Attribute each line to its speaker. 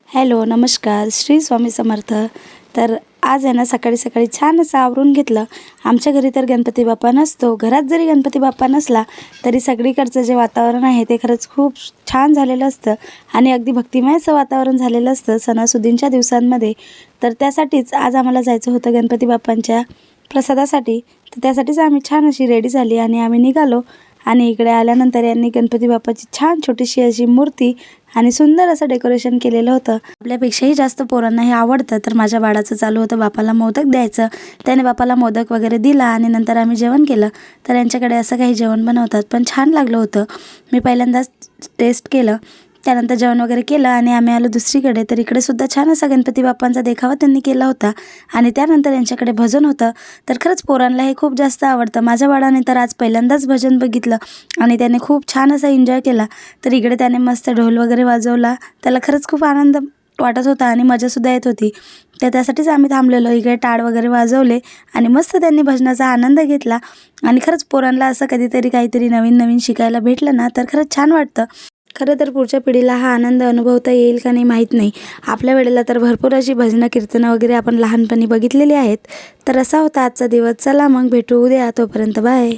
Speaker 1: Hello, नमस्कार. श्री स्वामी समर्थ. तर आज आहे ना सकाळी सकाळी छान असं आवरून घेतलं. आमच्या घरी तर गणपती बाप्पा नसतो. घरात जरी गणपती बाप्पा नसला तरी सगळीकडचं जे वातावरण आहे ते खरंच खूप छान झालेलं असतं आणि अगदी भक्तिमय असं वातावरण झालेलं असतं सणासुदींच्या दिवसांमध्ये. तर त्यासाठीच आज आम्हाला जायचं होतं गणपती बाप्पांच्या प्रसादासाठी. तर त्यासाठीच आम्ही छान अशी रेडी झाली आणि आम्ही निघालो. आणि इकडे आल्यानंतर यांनी गणपती बाप्पाची छान छोटीशी अशी मूर्ती आणि सुंदर असं डेकोरेशन केलेलं होतं. आपल्यापेक्षाही जास्त पोरांना हे आवडतं. तर माझ्या बाळाचं चालू होतं बापाला मोदक द्यायचं. त्याने बापाला मोदक वगैरे दिला आणि नंतर आम्ही जेवण केलं. तर यांच्याकडे असं काही जेवण बनवतात, पण छान लागलं होतं. मी पहिल्यांदाच टेस्ट केलं. त्यानंतर जेवण वगैरे केलं आणि आम्ही आलो दुसरीकडे. तर इकडे सुद्धा छान असा गणपती बाप्पांचा देखावा त्यांनी केला होता आणि त्यानंतर यांच्याकडे भजन होतं. तर खरंच पोरांना हे खूप जास्त आवडतं. माझ्या बाळाने तर आज पहिल्यांदाच भजन बघितलं आणि त्याने खूप छान असा एन्जॉय केला. तर इकडे त्याने मस्त ढोल वगैरे वाजवला. त्याला खरंच खूप आनंद वाटत होता आणि मजासुद्धा येत होती. तर त्यासाठीच आम्ही थांबलेलो. इकडे टाळ वगैरे वाजवले आणि मस्त त्यांनी भजनाचा आनंद घेतला. आणि खरंच पोरांना असं कधीतरी काहीतरी नवीन नवीन शिकायला भेटलं ना तर खरंच छान वाटतं. खरं तर पुढच्या पिढीला हा आनंद अनुभवता येईल का नाही माहीत नाही. आपल्या वेळेला तर भरपूर अशी भजनं कीर्तनं वगैरे आपण लहानपणी बघितलेली आहेत. तर असा होता आजचा दिवस. चला मग भेटू उद्या. तोपर्यंत बाय.